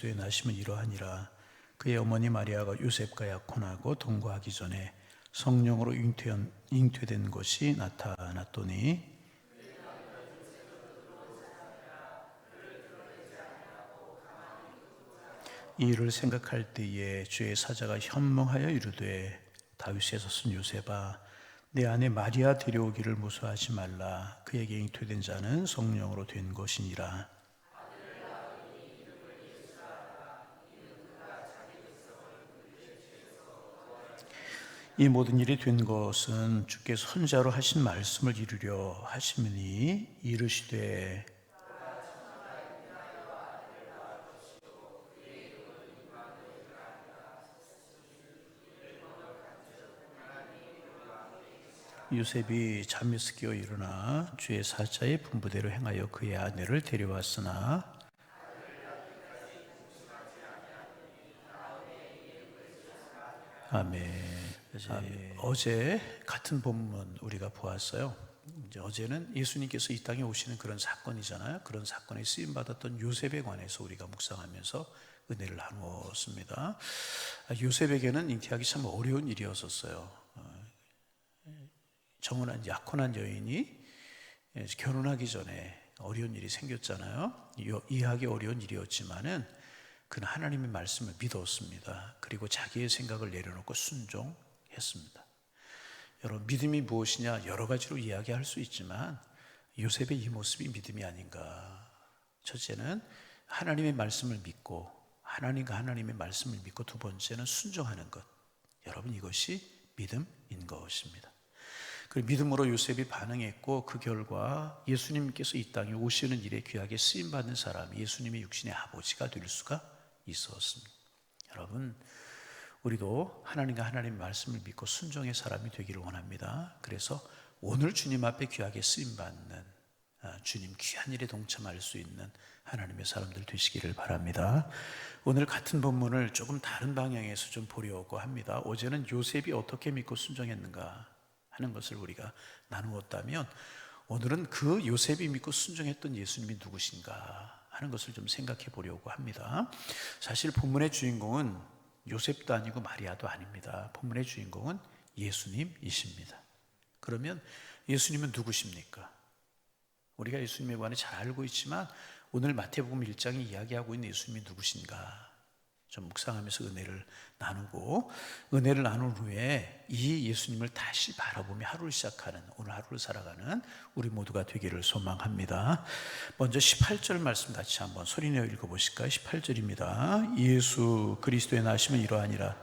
그리스도의 나심은 이러하니라. 그의 어머니 마리아가 요셉과 약혼하고 동거하기 전에 성령으로 잉태된 것이 나타났더니 이 일을 생각할 때에 주의 사자가 현몽하여 이르되 다윗에서 쓴 요셉아 내 아내 마리아 데려오기를 무서워하지 말라. 그에게 잉태된 자는 성령으로 된 것이니라. 이 모든 일이 된 것은 주께서 선자로 하신 말씀을 이루려 하심이니 이르시되 요셉이 잠에서 깨어 일어나 주의 사자의 분부대로 행하여 그의 아내를 데려왔으나 아멘. 어제 같은 본문 우리가 보았어요. 이제 어제는 예수님께서 이 땅에 오시는 그런 사건이잖아요. 그런 사건에 쓰임 받았던 요셉에 관해서 우리가 묵상하면서 은혜를 나누었습니다. 요셉에게는 잉태하기 참 어려운 일이었었어요. 정혼한 약혼한 여인이 결혼하기 전에 어려운 일이 생겼잖아요. 이해하기 어려운 일이었지만은 그는 하나님의 말씀을 믿었습니다. 그리고 자기의 생각을 내려놓고 순종했습니다. 여러분, 믿음이 무엇이냐 여러 가지로 이야기할 수 있지만 요셉의 이 모습이 믿음이 아닌가. 첫째는 하나님의 말씀을 믿고 하나님과 하나님의 말씀을 믿고 두 번째는 순종하는 것. 여러분, 이것이 믿음인 것입니다. 그리고 믿음으로 요셉이 반응했고 그 결과 예수님께서 이 땅에 오시는 일에 귀하게 쓰임받는 사람이 예수님의 육신의 아버지가 될 수가 있었습니다. 여러분, 우리도 하나님과 하나님의 말씀을 믿고 순종의 사람이 되기를 원합니다. 그래서 오늘 주님 앞에 귀하게 쓰임받는 주님 귀한 일에 동참할 수 있는 하나님의 사람들 되시기를 바랍니다. 오늘 같은 본문을 조금 다른 방향에서 좀 보려고 합니다. 어제는 요셉이 어떻게 믿고 순종했는가 하는 것을 우리가 나누었다면 오늘은 그 요셉이 믿고 순종했던 예수님이 누구신가 하는 것을 좀 생각해 보려고 합니다. 사실 본문의 주인공은 요셉도 아니고 마리아도 아닙니다. 본문의 주인공은 예수님이십니다. 그러면 예수님은 누구십니까? 우리가 예수님에 관해 잘 알고 있지만 오늘 마태복음 1장이 이야기하고 있는 예수님이 누구신가 좀 묵상하면서 은혜를 나누고 은혜를 나눈 후에 이 예수님을 다시 바라보며 하루를 시작하는 오늘 하루를 살아가는 우리 모두가 되기를 소망합니다. 먼저 18절 말씀 같이 한번 소리내어 읽어보실까요? 18절입니다. 예수 그리스도의 나심은 이러하니라.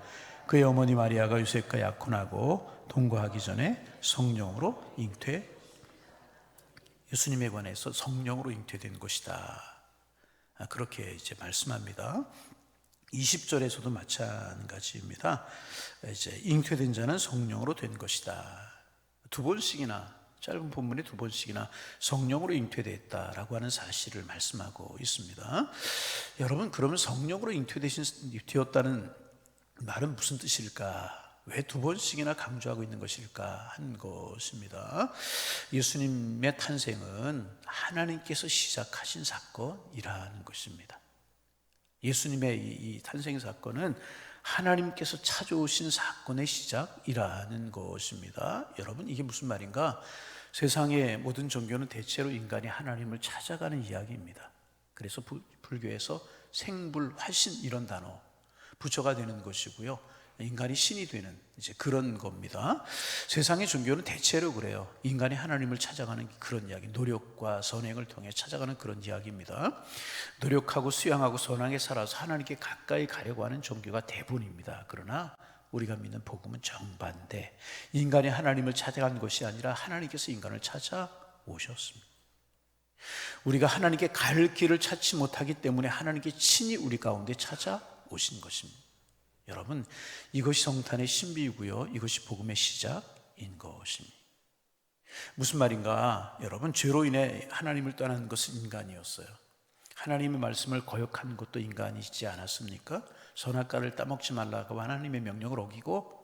그의 어머니 마리아가 요셉과 약혼하고 동거하기 전에 성령으로 잉태. 예수님에 관해서 성령으로 잉태된 것이다. 그렇게 이제 말씀합니다. 20절에서도 마찬가지입니다. 이제 잉태된 자는 성령으로 된 것이다. 두 번씩이나 짧은 본문에 두 번씩이나 성령으로 잉태됐다라고 하는 사실을 말씀하고 있습니다. 여러분, 그러면 성령으로 잉태되었다는 말은 무슨 뜻일까? 왜 두 번씩이나 강조하고 있는 것일까 한 것입니다. 예수님의 탄생은 하나님께서 시작하신 사건이라는 것입니다. 예수님의 이 탄생 사건은 하나님께서 찾아오신 사건의 시작이라는 것입니다. 여러분, 이게 무슨 말인가? 세상의 모든 종교는 대체로 인간이 하나님을 찾아가는 이야기입니다. 그래서 불교에서 생불화신 이런 단어 부처가 되는 것이고요. 인간이 신이 되는 이제 그런 겁니다. 세상의 종교는 대체로 그래요. 인간이 하나님을 찾아가는 그런 이야기, 노력과 선행을 통해 찾아가는 그런 이야기입니다. 노력하고 수양하고 선하게 살아서 하나님께 가까이 가려고 하는 종교가 대부분입니다. 그러나 우리가 믿는 복음은 정반대. 인간이 하나님을 찾아간 것이 아니라 하나님께서 인간을 찾아오셨습니다. 우리가 하나님께 갈 길을 찾지 못하기 때문에 하나님께 친히 우리 가운데 찾아오신 것입니다. 여러분, 이것이 성탄의 신비이고요, 이것이 복음의 시작인 것입니다. 무슨 말인가? 여러분, 죄로 인해 하나님을 떠난 것은 인간이었어요. 하나님의 말씀을 거역한 것도 인간이지 않았습니까? 선악과를 따먹지 말라고 하나님의 명령을 어기고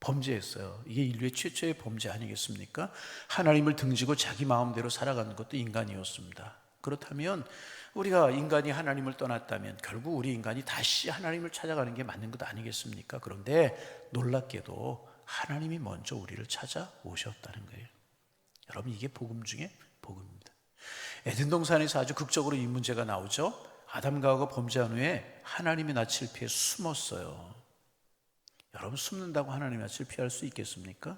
범죄했어요. 이게 인류의 최초의 범죄 아니겠습니까? 하나님을 등지고 자기 마음대로 살아가는 것도 인간이었습니다. 그렇다면 우리가 인간이 하나님을 떠났다면 결국 우리 인간이 다시 하나님을 찾아가는 게 맞는 것 아니겠습니까? 그런데 놀랍게도 하나님이 먼저 우리를 찾아오셨다는 거예요. 여러분, 이게 복음 중에 복음입니다. 에덴 동산에서 아주 극적으로 이 문제가 나오죠. 아담과 하와가 범죄한 후에 하나님의 낯을 피해 숨었어요. 여러분, 숨는다고 하나님의 낯을 피할 수 있겠습니까?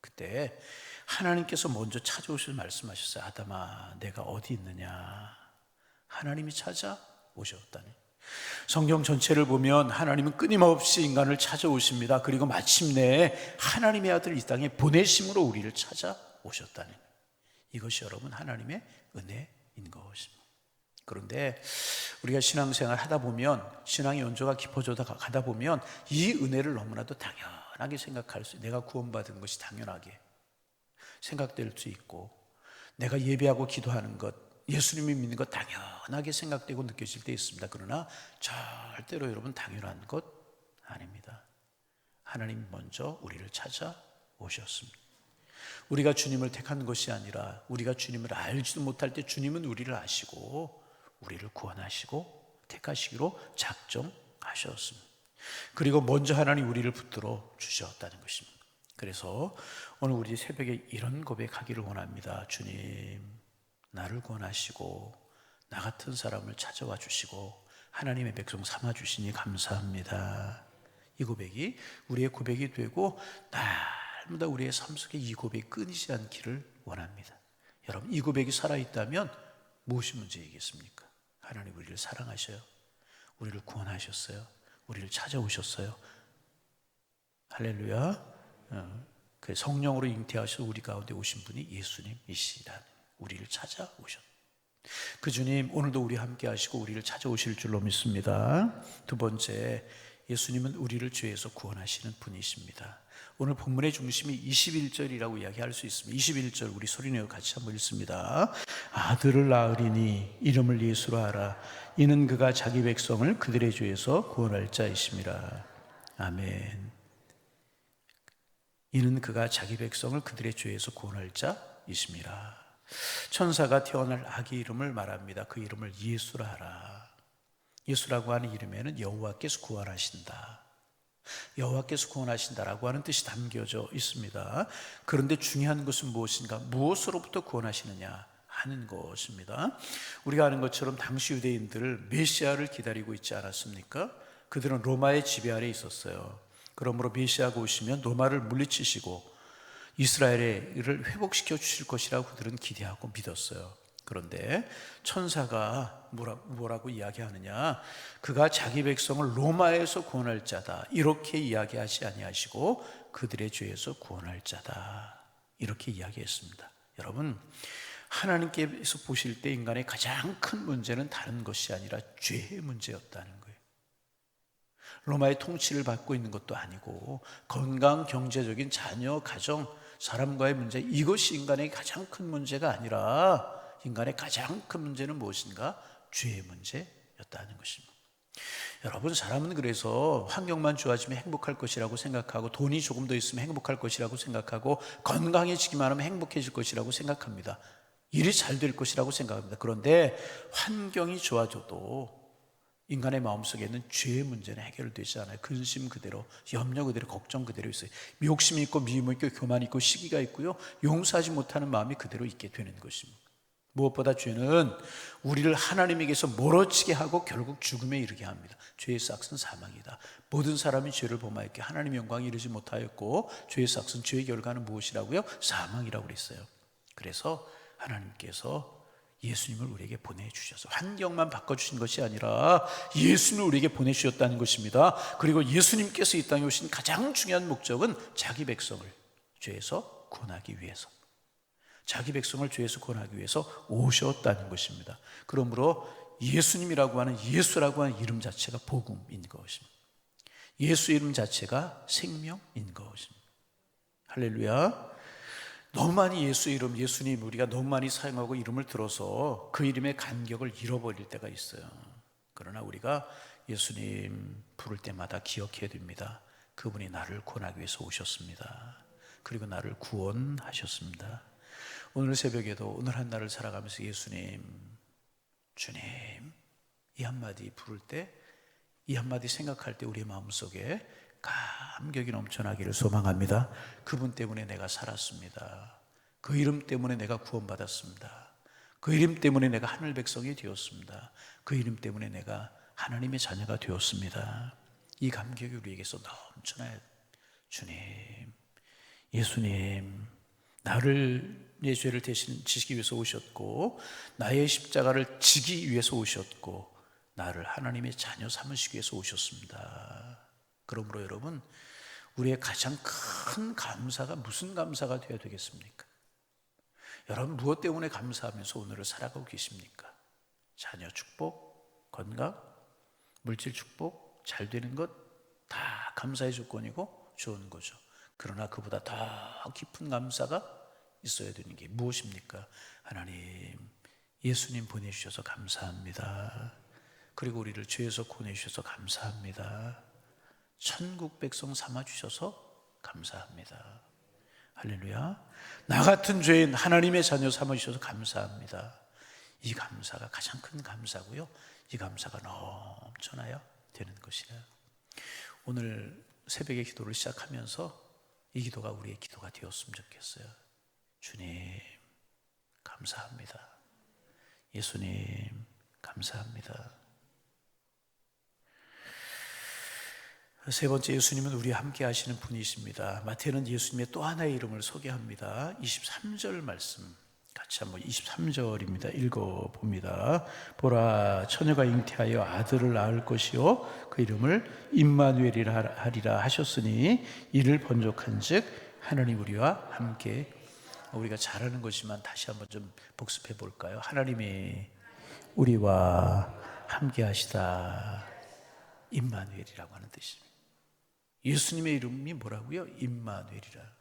그때 하나님께서 먼저 찾아오셔서 말씀하셨어요. 아담아, 내가 어디 있느냐? 하나님이 찾아오셨다니. 성경 전체를 보면 하나님은 끊임없이 인간을 찾아오십니다. 그리고 마침내 하나님의 아들 이 땅에 보내심으로 우리를 찾아오셨다니. 이것이 여러분 하나님의 은혜인 것입니다. 그런데 우리가 신앙생활 하다 보면, 신앙의 연조가 깊어져 가다 보면 이 은혜를 너무나도 당연하게 생각할 수, 내가 구원받은 것이 당연하게 생각될 수 있고, 내가 예배하고 기도하는 것, 예수님이 믿는 것 당연하게 생각되고 느껴질 때 있습니다. 그러나 절대로 여러분 당연한 것 아닙니다. 하나님 먼저 우리를 찾아오셨습니다. 우리가 주님을 택한 것이 아니라 우리가 주님을 알지도 못할 때 주님은 우리를 아시고 우리를 구원하시고 택하시기로 작정하셨습니다. 그리고 먼저 하나님 우리를 붙들어 주셨다는 것입니다. 그래서 오늘 우리 새벽에 이런 고백하기를 원합니다. 주님, 나를 구원하시고 나 같은 사람을 찾아와 주시고 하나님의 백성 삼아 주시니 감사합니다. 이 고백이 우리의 고백이 되고 날마다 우리의 삶 속에 이 고백이 끊이지 않기를 원합니다. 여러분, 이 고백이 살아있다면 무엇이 문제이겠습니까? 하나님 우리를 사랑하셔요. 우리를 구원하셨어요. 우리를 찾아오셨어요. 할렐루야. 그 성령으로 잉태하셔서 우리 가운데 오신 분이 예수님이시라는, 우리를 찾아오셨. 그 주님 오늘도 우리 함께 하시고 우리를 찾아오실 줄로 믿습니다. 두 번째, 예수님은 우리를 죄에서 구원하시는 분이십니다. 오늘 본문의 중심이 21절이라고 이야기할 수 있습니다. 21절 우리 소리내어 같이 한번 읽습니다. 아들을 낳으리니 이름을 예수로 하라. 이는 그가 자기 백성을 그들의 죄에서 구원할 자이심이라. 아멘. 이는 그가 자기 백성을 그들의 죄에서 구원할 자이심이라. 천사가 태어날 아기 이름을 말합니다. 그 이름을 예수라 하라. 예수라고 하는 이름에는 여호와께서 구원하신다, 여호와께서 구원하신다라고 하는 뜻이 담겨져 있습니다. 그런데 중요한 것은 무엇인가? 무엇으로부터 구원하시느냐 하는 것입니다. 우리가 아는 것처럼 당시 유대인들 메시아를 기다리고 있지 않았습니까? 그들은 로마의 지배 아래 있었어요. 그러므로 메시아가 오시면 로마를 물리치시고 이스라엘을 회복시켜 주실 것이라고 그들은 기대하고 믿었어요. 그런데 천사가 뭐라고 이야기하느냐? 그가 자기 백성을 로마에서 구원할 자다, 이렇게 이야기하지 아니하시고 그들의 죄에서 구원할 자다, 이렇게 이야기했습니다. 여러분, 하나님께서 보실 때 인간의 가장 큰 문제는 다른 것이 아니라 죄의 문제였다는 거예요. 로마의 통치를 받고 있는 것도 아니고 건강, 경제적인 자녀, 가정, 사람과의 문제, 이것이 인간의 가장 큰 문제가 아니라 인간의 가장 큰 문제는 무엇인가? 죄의 문제였다는 것입니다. 여러분, 사람은 그래서 환경만 좋아지면 행복할 것이라고 생각하고, 돈이 조금 더 있으면 행복할 것이라고 생각하고, 건강해지기만 하면 행복해질 것이라고 생각합니다. 일이 잘 될 것이라고 생각합니다. 그런데 환경이 좋아져도 인간의 마음속에는 죄의 문제는 해결되지 않아요. 근심 그대로, 염려 그대로, 걱정 그대로 있어요. 욕심이 있고 미움이 있고 교만이 있고 시기가 있고요, 용서하지 못하는 마음이 그대로 있게 되는 것입니다. 무엇보다 죄는 우리를 하나님에게서 멀어지게 하고 결국 죽음에 이르게 합니다. 죄의 삭은 사망이다. 모든 사람이 죄를 범하였기에 하나님의 영광에 이르지 못하였고 죄의 삭은, 죄의 결과는 무엇이라고요? 사망이라고 그랬어요. 그래서 하나님께서 예수님을 우리에게 보내주셔서 환경만 바꿔주신 것이 아니라 예수님을 우리에게 보내주셨다는 것입니다. 그리고 예수님께서 이 땅에 오신 가장 중요한 목적은 자기 백성을 죄에서 구원하기 위해서, 자기 백성을 죄에서 구원하기 위해서 오셨다는 것입니다. 그러므로 예수님이라고 하는, 예수라고 하는 이름 자체가 복음인 것입니다. 예수 이름 자체가 생명인 것입니다. 할렐루야. 너무 많이 예수 이름, 예수님 우리가 너무 많이 사용하고 이름을 들어서 그 이름의 간격을 잃어버릴 때가 있어요. 그러나 우리가 예수님 부를 때마다 기억해야 됩니다. 그분이 나를 구원하기 위해서 오셨습니다. 그리고 나를 구원하셨습니다. 오늘 새벽에도 오늘 한 날을 살아가면서 예수님, 주님, 이 한마디 부를 때, 이 한마디 생각할 때 우리의 마음속에 감격이 넘쳐나기를 소망합니다. 그분 때문에 내가 살았습니다. 그 이름 때문에 내가 구원받았습니다. 그 이름 때문에 내가 하늘 백성이 되었습니다. 그 이름 때문에 내가 하나님의 자녀가 되었습니다. 이 감격이 우리에게서 넘쳐나야 돼요. 주님, 예수님, 나를 내 죄를 대신 지시기 위해서 오셨고, 나의 십자가를 지기 위해서 오셨고, 나를 하나님의 자녀 삼으시기 위해서 오셨습니다. 그러므로 여러분, 우리의 가장 큰 감사가 무슨 감사가 되어야 되겠습니까? 여러분, 무엇 때문에 감사하면서 오늘을 살아가고 계십니까? 자녀 축복, 건강, 물질 축복, 잘 되는 것 다 감사의 조건이고 좋은 거죠. 그러나 그보다 더 깊은 감사가 있어야 되는 게 무엇입니까? 하나님, 예수님 보내주셔서 감사합니다. 그리고 우리를 죄에서 구원해주셔서 감사합니다. 천국 백성 삼아주셔서 감사합니다. 할렐루야. 나 같은 죄인 하나님의 자녀 삼아주셔서 감사합니다. 이 감사가 가장 큰 감사고요, 이 감사가 넘쳐나야 되는 것이라. 오늘 새벽에 기도를 시작하면서 이 기도가 우리의 기도가 되었으면 좋겠어요. 주님, 감사합니다. 예수님, 감사합니다. 세 번째, 예수님은 우리와 함께 하시는 분이십니다. 마태는 예수님의 또 하나의 이름을 소개합니다. 23절 말씀 같이 한번 23절입니다. 읽어봅니다. 보라, 처녀가 잉태하여 아들을 낳을 것이요 그 이름을 임마누엘이라 하리라 하셨으니 이를 번족한즉 하나님 우리와 함께. 우리가 잘하는 것이지만 다시 한번 좀 복습해 볼까요? 하나님이 우리와 함께 하시다. 임마누엘이라고 하는 뜻입니다. 예수님의 이름이 뭐라고요? 임마누엘이라.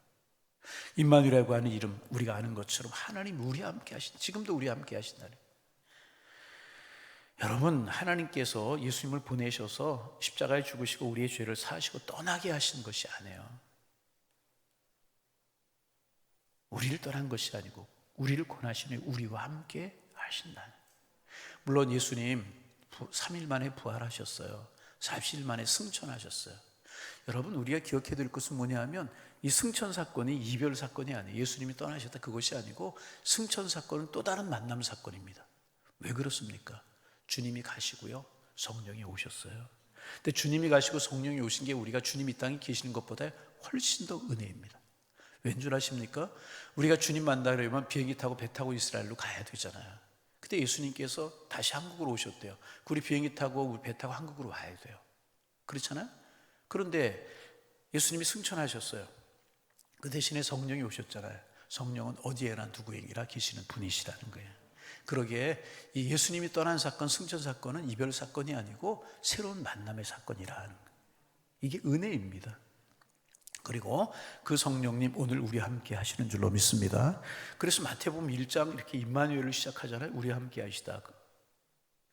임마누엘이라고 하는 이름, 우리가 아는 것처럼 하나님 우리와 함께 하신, 지금도 우리와 함께 하신다는. 여러분, 하나님께서 예수님을 보내셔서 십자가에 죽으시고 우리의 죄를 사하시고 떠나게 하신 것이 아니에요. 우리를 떠난 것이 아니고 우리를 권하시니 우리와 함께 하신다. 물론 예수님 3일 만에 부활하셨어요. 40일 만에 승천하셨어요. 여러분, 우리가 기억해야 될 것은 뭐냐 하면 이 승천 사건이 이별 사건이 아니에요. 예수님이 떠나셨다 그것이 아니고 승천 사건은 또 다른 만남 사건입니다. 왜 그렇습니까? 주님이 가시고요, 성령이 오셨어요. 근데 주님이 가시고 성령이 오신 게 우리가 주님 이 땅에 계시는 것보다 훨씬 더 은혜입니다. 왠 줄 아십니까? 우리가 주님 만나려면 비행기 타고 배 타고 이스라엘로 가야 되잖아요. 근데 예수님께서 다시 한국으로 오셨대요. 우리 비행기 타고 우리 배 타고 한국으로 와야 돼요. 그렇잖아요? 그런데 예수님이 승천하셨어요. 그 대신에 성령이 오셨잖아요. 성령은 어디에나 누구에게나 계시는 분이시라는 거예요. 그러기에 이 예수님이 떠난 사건, 승천 사건은 이별 사건이 아니고 새로운 만남의 사건이라는 거예요. 이게 은혜입니다. 그리고 그 성령님 오늘 우리와 함께 하시는 줄로 믿습니다. 그래서 마태복음 1장 이렇게 임마누엘을 시작하잖아요. 우리와 함께 하시다.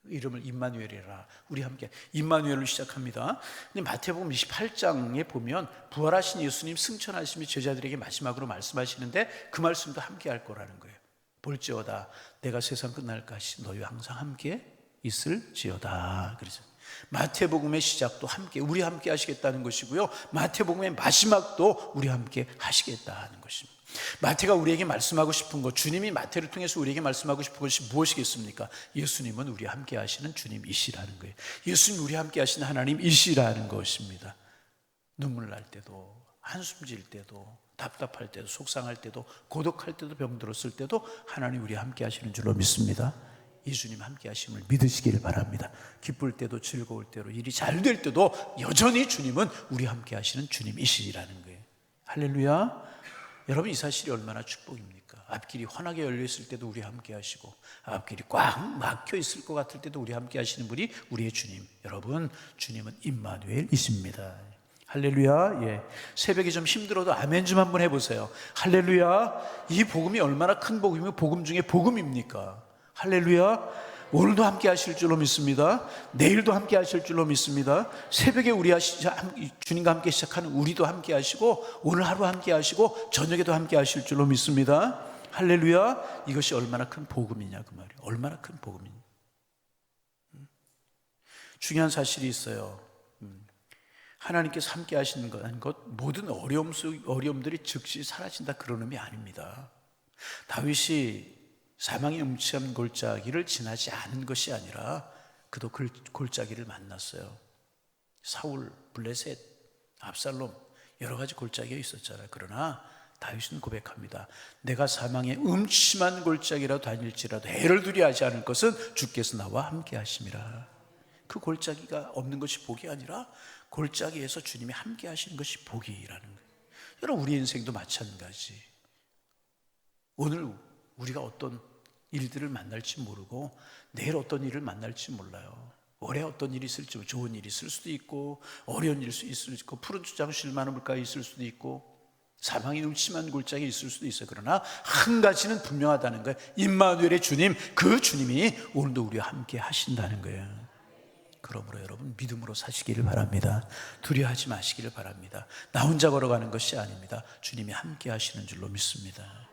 이름을 임마누엘이라, 우리 함께 임마누엘로 시작합니다. 근데 마태복음 28장에 보면 부활하신 예수님 승천하심이 제자들에게 마지막으로 말씀하시는데 그 말씀도 함께 할 거라는 거예요. 볼지어다 내가 세상 끝날까지 너희와 항상 함께 있을지어다. 그래서 마태복음의 시작도 함께, 우리 함께 하시겠다는 것이고요, 마태복음의 마지막도 우리 함께 하시겠다는 것입니다. 마태가 우리에게 말씀하고 싶은 것, 주님이 마태를 통해서 우리에게 말씀하고 싶은 것이 무엇이겠습니까? 예수님은 우리와 함께 하시는 주님이시라는 거예요. 예수님 우리와 함께 하시는 하나님이시라는 것입니다. 눈물 날 때도, 한숨 질 때도, 답답할 때도, 속상할 때도, 고독할 때도, 병들었을 때도 하나님 우리와 함께 하시는 줄로 믿습니다. 이 주님 함께 하심을 믿으시기를 바랍니다. 기쁠 때도, 즐거울 때도, 일이 잘 될 때도 여전히 주님은 우리와 함께 하시는 주님이시라는 거예요. 할렐루야. 여러분, 이 사실이 얼마나 축복입니까? 앞길이 환하게 열려있을 때도 우리와 함께 하시고, 앞길이 꽉 막혀 있을 것 같을 때도 우리와 함께 하시는 분이 우리의 주님. 여러분, 주님은 임마누엘이십니다. 할렐루야. 예. 새벽에 좀 힘들어도 아멘 좀 한번 해보세요. 할렐루야. 이 복음이 얼마나 큰 복음이고 복음 중에 복음입니까? 할렐루야. 오늘도 함께 하실 줄로 믿습니다. 내일도 함께 하실 줄로 믿습니다. 새벽에 주님과 함께 시작하는 우리도 함께 하시고, 오늘 하루 함께 하시고, 저녁에도 함께 하실 줄로 믿습니다. 할렐루야. 이것이 얼마나 큰 복음이냐 그 말이에요. 얼마나 큰 복음이냐. 중요한 사실이 있어요. 하나님께서 함께 하시는 것, 모든 어려움들이 즉시 사라진다 그런 의미 아닙니다. 다윗이 사망의 음침한 골짜기를 지나지 않은 것이 아니라 그도 골짜기를 만났어요. 사울, 블레셋, 압살롬 여러 가지 골짜기가 있었잖아요. 그러나 다윗은 고백합니다. 내가 사망의 음침한 골짜기라도 다닐지라도 해를 두려워하지 않을 것은 주께서 나와 함께 하심이라. 그 골짜기가 없는 것이 복이 아니라 골짜기에서 주님이 함께 하시는 것이 복이라는 거예요. 여러분, 우리 인생도 마찬가지. 오늘 우리가 어떤 일들을 만날지 모르고 내일 어떤 일을 만날지 몰라요. 올해 어떤 일이 있을지, 좋은 일이 있을 수도 있고 어려운 일이 있을 수도 있고 푸른 초장 쉴만한 물가에 있을 수도 있고 사망의 음침한 골짜기에 있을 수도 있어요. 그러나 한 가지는 분명하다는 거예요. 임마누엘의 주님, 그 주님이 오늘도 우리와 함께 하신다는 거예요. 그러므로 여러분 믿음으로 사시기를 바랍니다. 두려워하지 마시기를 바랍니다. 나 혼자 걸어가는 것이 아닙니다. 주님이 함께 하시는 줄로 믿습니다.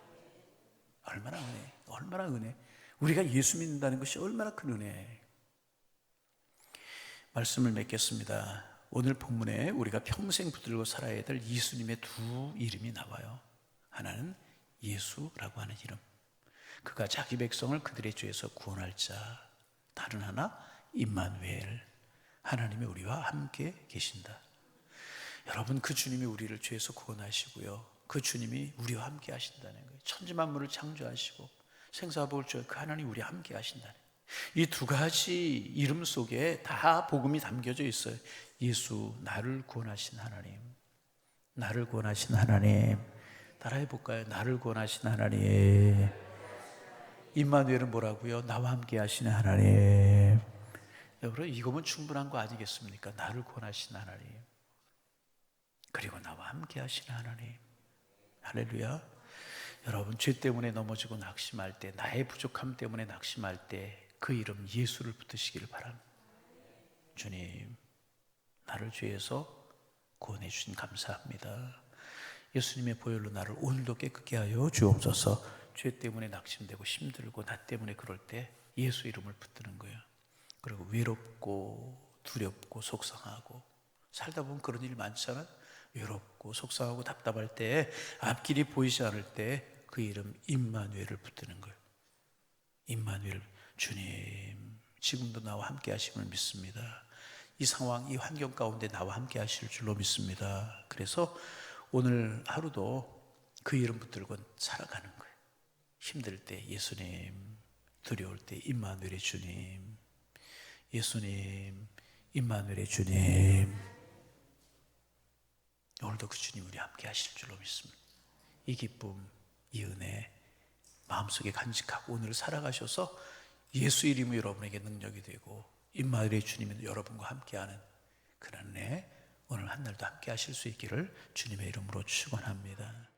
얼마나 은혜, 얼마나 은혜. 우리가 예수 믿는다는 것이 얼마나 큰 은혜. 말씀을 맺겠습니다. 오늘 본문에 우리가 평생 붙들고 살아야 될 예수님의 두 이름이 나와요. 하나는 예수라고 하는 이름, 그가 자기 백성을 그들의 죄에서 구원할 자. 다른 하나 임마누엘, 하나님이 우리와 함께 계신다. 여러분, 그 주님이 우리를 죄에서 구원하시고요, 그 주님이 우리와 함께 하신다는 거예요. 천지만물을 창조하시고 생사복을 그 하나님이 우리와 함께 하신다는 거예요. 이 두 가지 이름 속에 다 복음이 담겨져 있어요. 예수, 나를 구원하신 하나님. 나를 구원하신 하나님. 따라해 볼까요? 나를 구원하신 하나님. 임마누엘은 뭐라고요? 나와 함께 하시는 하나님. 여러분, 이거면 충분한 거 아니겠습니까? 나를 구원하신 하나님, 그리고 나와 함께 하시는 하나님. 할렐루야. 여러분, 죄 때문에 넘어지고 낙심할 때, 나의 부족함 때문에 낙심할 때 그 이름 예수를 붙드시기를 바랍니다. 주님, 나를 죄에서 구원해 주신 감사합니다. 예수님의 보혈로 나를 오늘도 깨끗게 하여 주옵소서. 죄 때문에 낙심되고 힘들고 나 때문에 그럴 때 예수 이름을 붙드는 거예요. 그리고 외롭고 두렵고 속상하고 살다 보면 그런 일이 많잖아요. 외롭고 속상하고 답답할 때, 앞길이 보이지 않을 때 그 이름 임마누엘을 붙드는 거예요. 임마누엘, 주님 지금도 나와 함께 하심을 믿습니다. 이 상황, 이 환경 가운데 나와 함께 하실 줄로 믿습니다. 그래서 오늘 하루도 그 이름 붙들고 살아가는 거예요. 힘들 때 예수님, 두려울 때 임마누엘의 주님, 예수님, 임마누엘의 주님. 오늘도 그 주님 우리 함께 하실 줄로 믿습니다. 이 기쁨, 이 은혜 마음속에 간직하고 오늘을 살아가셔서 예수 이름이 여러분에게 능력이 되고 임마누엘의 주님이 여러분과 함께하는 그런 은혜 오늘 한날도 함께 하실 수 있기를 주님의 이름으로 축원합니다.